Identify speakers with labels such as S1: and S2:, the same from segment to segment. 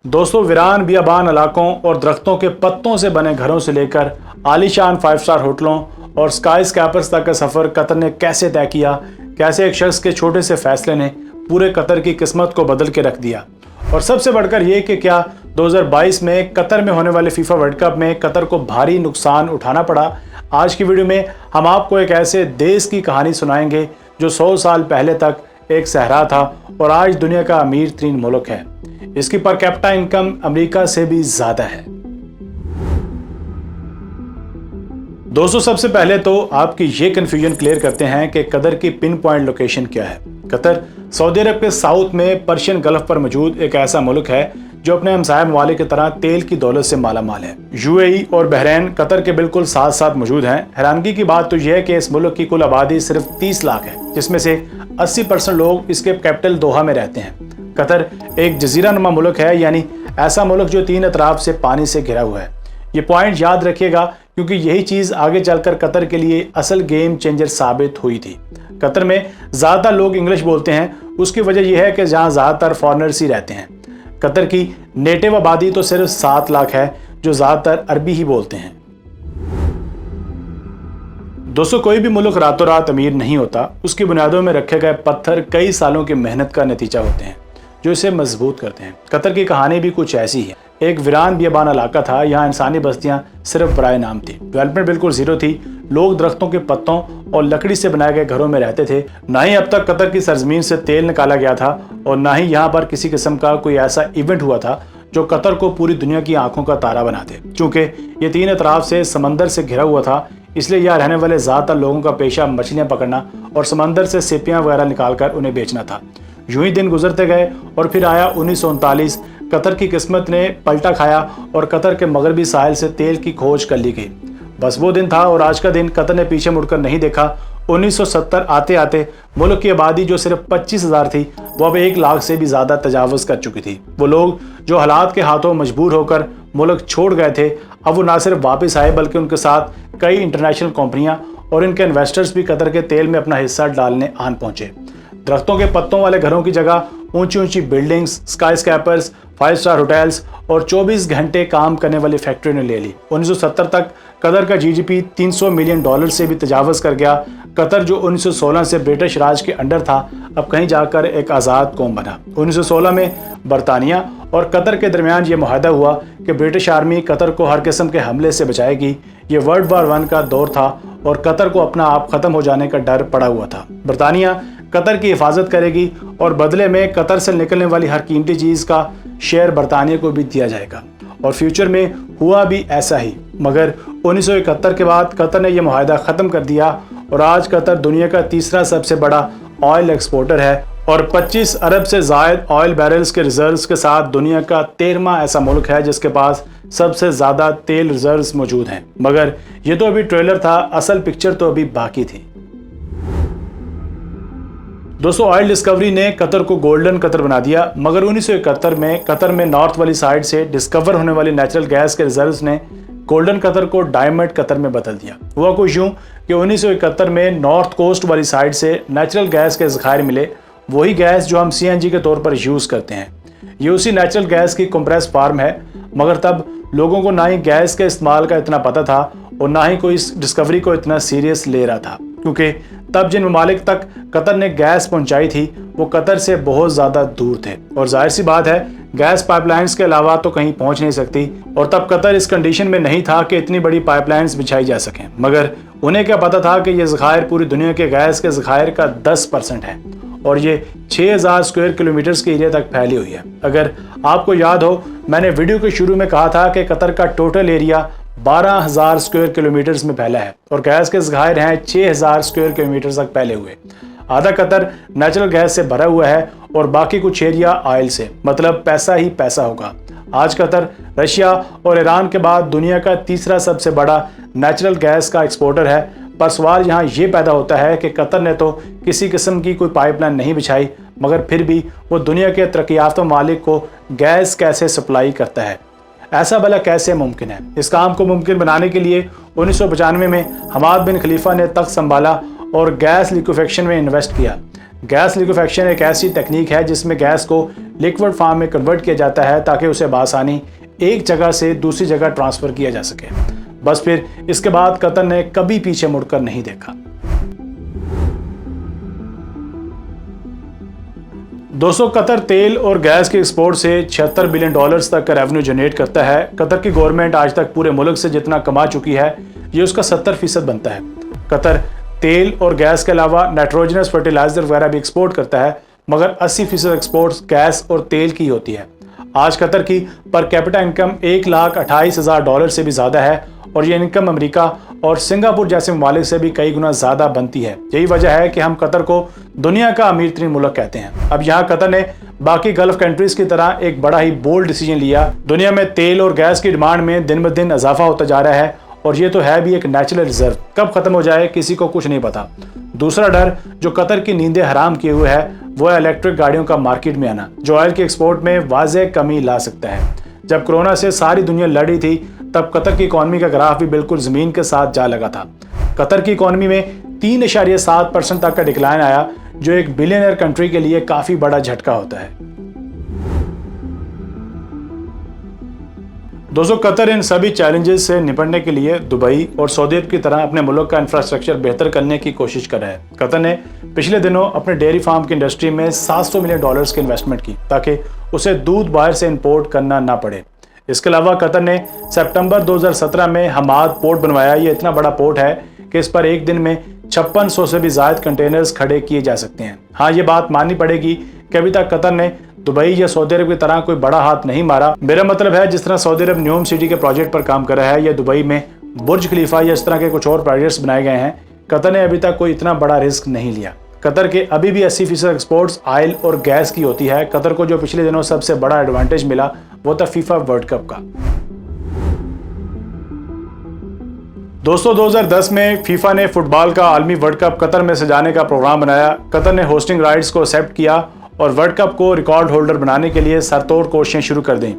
S1: दोस्तों, वीरान बियाबान इलाकों और दरख्तों के पत्तों से बने घरों से लेकर आलीशान 5 स्टार होटलों और स्काई स्कैपर्स तक का सफ़र कतर ने कैसे तय किया, कैसे एक शख्स के छोटे से फैसले ने पूरे कतर की किस्मत को बदल के रख दिया। और सबसे बढ़कर ये कि क्या 2022 में कतर में होने वाले फीफा वर्ल्ड कप में कतर को भारी नुकसान उठाना पड़ा। आज की वीडियो में हम आपको एक ऐसे देश की कहानी सुनाएंगे जो 100 साल पहले तक एक सहरा था और आज दुनिया का अमीर तरीन मुल्क है। इसकी पर कैपिटा इनकम अमेरिका से भी ज्यादा है। दोस्तों, सबसे पहले तो आपकी ये कंफ्यूजन क्लियर करते हैं कि कतर की पिन पॉइंट लोकेशन क्या है। कतर सऊदी अरब के साउथ में पर्शियन गल्फ पर मौजूद एक ऐसा मुल्क है जो अपने हमसाया ममालिक की तरह तेल की दौलत से माला माल है। यूएई और बहरीन कतर के बिल्कुल साथ साथ मौजूद हैं। हैरानगी की बात तो यह है कि इस मुल्क की कुल आबादी सिर्फ 30 लाख है, जिसमें से 80% लोग इसके कैपिटल दोहा में रहते हैं। कतर एक जजीरा नुमा मुल्क है, यानी ऐसा मुल्क जो 3 अतराफ से पानी से घिरा हुआ है। ये पॉइंट याद रखिएगा क्योंकि यही चीज़ आगे चलकर कतर के लिए असल गेम चेंजर साबित हुई थी। कतर में ज़्यादातर लोग इंग्लिश बोलते हैं, उसकी वजह यह है कि जहाँ ज़्यादातर फॉरेनर्स ही रहते हैं। कतर की नेटिव आबादी तो सिर्फ 7 लाख है जो ज़्यादातर अरबी ही बोलते हैं। दोस्तों, कोई भी मुल्क रातों रात अमीर नहीं होता, उसकी बुनियादों में रखे गए पत्थर कई सालों की मेहनत का नतीजा होते हैं जो इसे मजबूत करते हैं। कतर की कहानी भी कुछ ऐसी है। एक वीरान बियाबान इलाका था, यहाँ इंसानी बस्तियां सिर्फ बराए नाम थी। डेवलपमेंट बिल्कुल जीरो थी। लोग दरख्तों के पत्तों और लकड़ी से बनाए गए घरों में रहते थे। ना ही अब तक कतर की सरजमीन से तेल निकाला गया था और ना ही यहाँ पर किसी किस्म का कोई ऐसा इवेंट हुआ था जो कतर को पूरी दुनिया की आंखों का तारा बना दे। चूंकि ये 3 अतराफ से समंदर से घिरा हुआ था, इसलिए यहाँ रहने वाले ज़्यादातर लोगों का पेशा मछलियाँ पकड़ना और समंदर से सेपियाँ वगैरह निकालकर उन्हें बेचना था। यूं ही दिन गुजरते गए और फिर आया 1939। कतर की किस्मत ने पलटा खाया और कतर के मगरबी साहिल से तेल की खोज कर ली गई। बस वो दिन था और आज का दिन कतर ने पीछे मुड़कर नहीं देखा। 1970 आते आते मुल्क की आबादी जो सिर्फ 25,000 थी, वो अब 1 लाख से भी ज़्यादा तजावज़ कर चुकी थी। वो लोग जो हालात के हाथों मजबूर होकर मुल्क छोड़ गए थे, अब वो ना सिर्फ वापस आए बल्कि उनके साथ कई इंटरनेशनल कंपनियां और इनके इन्वेस्टर्स भी कतर के तेल में अपना हिस्सा डालने आन पहुंचे। दरख्तों के पत्तों वाले घरों की जगह ऊंची ऊंची बिल्डिंग्स, स्काई स्कैपर्स, 5 स्टार होटल्स और 24 घंटे काम करने वाली फैक्ट्री ने ले ली। 1970 तक कतर का जीडीपी $300 मिलियन से भी तजावज़ कर गया। कतर जो 1916 से ब्रिटिश राज के अंडर था, अब कहीं जाकर एक आज़ाद कौम बना। 1916 में बरतानिया और कतर के दरमियान ये मुआहदा हुआ कि ब्रिटिश आर्मी कतर को हर किस्म के हमले से बचाएगी। ये वर्ल्ड वार 1 का दौर था और कतर को अपना आप ख़त्म हो जाने का डर पड़ा हुआ था। बरतानिया कतर की हिफाजत करेगी और बदले में कतर से निकलने वाली हर कीमती चीज़ का शेयर बरतानिया को भी दिया जाएगा। और फ्यूचर में हुआ भी ऐसा ही। मगर 1971 के बाद कतर ने यह मुआहदा ख़त्म कर दिया और आज कतर दुनिया का तीसरा सबसे बड़ा ऑयल एक्सपोर्टर है और 25 अरब से ज़ायद ऑयल बैरल्स के रिजर्व्स के साथ दुनिया का 13वां ऐसा मुल्क है जिसके पास सबसे ज़्यादा तेल रिजर्व्स मौजूद हैं। मगर ये तो अभी ट्रेलर था, असल पिक्चर तो अभी बाकी थी। दोस्तों, ऑयल डिस्कवरी ने कतर को गोल्डन कतर बना दिया, मगर 1971 में कतर में नॉर्थ वाली साइड से डिस्कवर होने वाली नेचुरल गैस के रिजर्व्स ने गोल्डन कतर को डायमंड कतर में बदल दिया। हुआ कुछ यूं कि 1971 में नॉर्थ कोस्ट वाली साइड से नेचुरल गैस के ज़खायर मिले, वही गैस जो हम CNG के तौर पर यूज़ करते हैं। ये उसी नेचुरल गैस की कंप्रेस फार्म है, मगर तब लोगों को ना ही गैस के इस्तेमाल का इतना पता था और ना ही कोई इस डिस्कवरी को इतना सीरियस ले रहा था, क्योंकि तब जिन ममालिक तक कतर ने गैस पहुंचाई थी वो कतर से बहुत ज़्यादा दूर थे और जाहिर सी बात है गैस पाइपलाइंस के अलावा तो कहीं पहुंच नहीं सकती। और तब कतर इस कंडीशन में नहीं था कि इतनी बड़ी पाइपलाइंस बिछाई जा सकें। मगर उन्हें क्या पता था कि ये ज़खायर पूरी दुनिया के गैस के ज़खायर का 10% है और ये 6000 स्क्वायर किलोमीटर्स के एरिया तक फैली हुई है। अगर आपको याद हो, मैंने वीडियो के शुरू में कहा था कि कतर का टोटल एरिया 12,000 स्क्वायर किलोमीटर्स में फैला है और गैस के ज़खायर हैं 6000 स्क्वायर किलोमीटर तक फैले हुए। आधा कतर नेचुरल गैस से भरा हुआ है और बाकी कुछ एरिया ऑयल से, मतलब पैसा ही पैसा होगा। आज कतर रशिया और ईरान के बाद दुनिया का तीसरा सबसे बड़ा नेचुरल गैस का एक्सपोर्टर है। पर सवाल यहाँ ये पैदा होता है कि कतर ने तो किसी किस्म की कोई पाइपलाइन नहीं बिछाई, मगर फिर भी वो दुनिया के तरक्की याफ्ता मालिक को गैस कैसे सप्लाई करता है। ऐसा भला कैसे मुमकिन है? इस काम को मुमकिन बनाने के लिए 1995 में हमाद बिन खलीफा ने तख्त संभाला और गैस लिक्विफेक्शन में इन्वेस्ट किया। गैस लिक्विफेक्शन एक ऐसी तकनीक है जिसमें गैस को लिक्विड फॉर्म में कन्वर्ट किया जाता है ताकि उसे बआसानी एक जगह से दूसरी जगह ट्रांसफर किया जा सके। बस फिर इसके बाद कतर ने कभी पीछे मुड़कर नहीं देखा। दोस्तों, कतर तेल और गैस के एक्सपोर्ट से 76 बिलियन डॉलर्स तक का रेवेन्यू जनरेट करता है। कतर की गवर्नमेंट आज तक पूरे मुल्क से जितना कमा चुकी है ये उसका 70% बनता है। कतर तेल और गैस के अलावा नाइट्रोजनस फर्टिलाइजर वगैरह भी एक्सपोर्ट करता है, मगर 80% एक्सपोर्ट्स गैस और तेल की होती है। आज कतर की पर कैपिटा इनकम $1,28,000 से भी ज़्यादा है और ये इनकम अमेरिका और सिंगापुर जैसे ममालिक से भी कई गुना ज़्यादा बनती है। यही वजह है कि हम कतर को दुनिया का अमीर तरीन मुल्क कहते हैं। अब यहाँ कतर ने बाकी गल्फ कंट्रीज की तरह एक बड़ा ही बोल्ड डिसीजन लिया। दुनिया में तेल और गैस की डिमांड में दिन ब दिन इजाफा होता जा रहा है और ये तो है भी एक नेचुरल रिजर्व। कब खत्म हो जाए किसी को कुछ नहीं पता। दूसरा डर जो कतर की नींदें हराम किए हुए है वो है इलेक्ट्रिक गाड़ियों का मार्केट में आना, जो ऑयल के एक्सपोर्ट में वाज़ेह कमी ला सकता है। जब कोरोना से सारी दुनिया लड़ रही थी तब कतर की इकॉनमी का ग्राफ भी बिल्कुल ज़मीन के साथ जा लगा था। कतर की इकॉनमी में 3.7% तक का डिक्लाइन आया, जो एक बिलियनर कंट्री के लिए काफ़ी बड़ा झटका होता है। दोस्तों, कतर इन सभी चैलेंजेस से निपटने के लिए दुबई और सऊदी अरब की तरह अपने मुल्क का इंफ्रास्ट्रक्चर बेहतर करने की कोशिश कर रहा है। कतर ने पिछले दिनों अपने डेयरी फार्म की इंडस्ट्री में $700 मिलियन की इन्वेस्टमेंट की ताकि उसे दूध बाहर से इंपोर्ट करना ना पड़े। इसके अलावा कतर ने सितंबर 2017 में हमाद पोर्ट बनवाया। ये इतना बड़ा पोर्ट है कि इस पर एक दिन में 5600 से भी ज़्यादा कंटेनर्स खड़े किए जा सकते हैं। हाँ, ये बात माननी पड़ेगी कि अभी तक कतर ने दुबई या सऊदी अरब की तरह कोई बड़ा हाथ नहीं मारा। मेरा मतलब है जिस तरह सऊदी अरब न्यूम सिटी के प्रोजेक्ट पर काम कर रहा है या दुबई में बुर्ज खलीफा या इस तरह के कुछ और प्रोजेक्ट्स बनाए गए हैं, कतर ने अभी तक कोई इतना बड़ा रिस्क नहीं लिया। कतर के अभी भी 80% एक्सपोर्ट्स ऑयल और गैस की होती है। कतर को जो पिछले दिनों सबसे बड़ा एडवांटेज मिला वो था फीफा वर्ल्ड कप का। दोस्तों, 2010 में फीफा ने फुटबॉल का आलमी वर्ल्ड कप कतर में सजाने का प्रोग्राम बनाया। कतर ने होस्टिंग राइट्स को एक्सेप्ट किया और वर्ल्ड कप को रिकॉर्ड होल्डर बनाने के लिए सरतोड़ कोशिशें शुरू कर दी।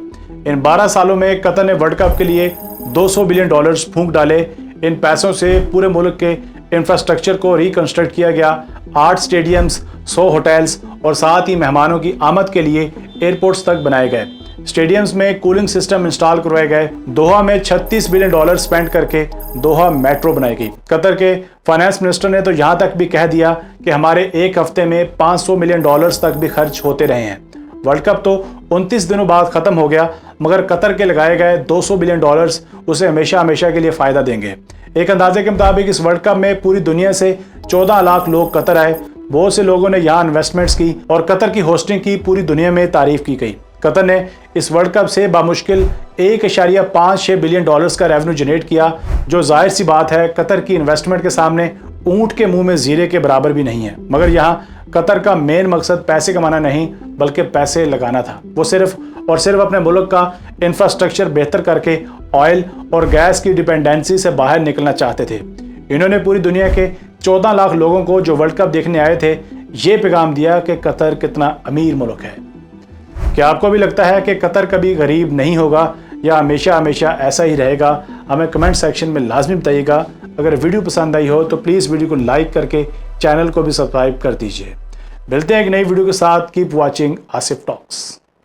S1: इन 12 सालों में कतर ने वर्ल्ड कप के लिए $200 बिलियन फूंक डाले। इन पैसों से पूरे मुल्क के इंफ्रास्ट्रक्चर को रिकंस्ट्रक्ट किया गया। 8 स्टेडियम्स, 100 होटल्स और साथ ही मेहमानों की आमद के लिए एयरपोर्ट्स तक बनाए गए। स्टेडियम्स में कूलिंग सिस्टम इंस्टॉल करवाए गए। दोहा में $36 बिलियन स्पेंड करके दोहा मेट्रो बनाई गई। कतर के फाइनेंस मिनिस्टर ने तो यहाँ तक भी कह दिया कि हमारे एक हफ्ते में $500 मिलियन तक भी खर्च होते रहे हैं। वर्ल्ड कप तो 29 दिनों बाद खत्म हो गया, मगर कतर के लगाए गए $200 बिलियन उसे हमेशा हमेशा के लिए फायदा देंगे। एक अंदाजे के मुताबिक इस वर्ल्ड कप में पूरी दुनिया से 14 लाख लोग कतर आए। बहुत से लोगों ने यहाँ इन्वेस्टमेंट्स की और कतर की होस्टिंग की पूरी दुनिया में तारीफ की गई। कतर ने इस वर्ल्ड कप से बामुश्किल $1.56 बिलियन का रेवेन्यू जनरेट किया, जो जाहिर सी बात है कतर की इन्वेस्टमेंट के सामने ऊंट के मुंह में जीरे के बराबर भी नहीं है। मगर यहाँ कतर का मेन मकसद पैसे कमाना नहीं बल्कि पैसे लगाना था। वो सिर्फ और सिर्फ अपने मुल्क का इंफ्रास्ट्रक्चर बेहतर करके ऑयल और गैस की डिपेंडेंसी से बाहर निकलना चाहते थे। इन्होंने पूरी दुनिया के 14 लाख लोगों को जो वर्ल्ड कप देखने आए थे ये पैगाम दिया कि कतर कितना अमीर मुल्क है। क्या आपको भी लगता है कि कतर कभी गरीब नहीं होगा या हमेशा हमेशा ऐसा ही रहेगा? हमें कमेंट सेक्शन में लाजमी बताइएगा। अगर वीडियो पसंद आई हो तो प्लीज़ वीडियो को लाइक करके चैनल को भी सब्सक्राइब कर दीजिए। मिलते हैं एक नई वीडियो के साथ। Keep watching Asif talks.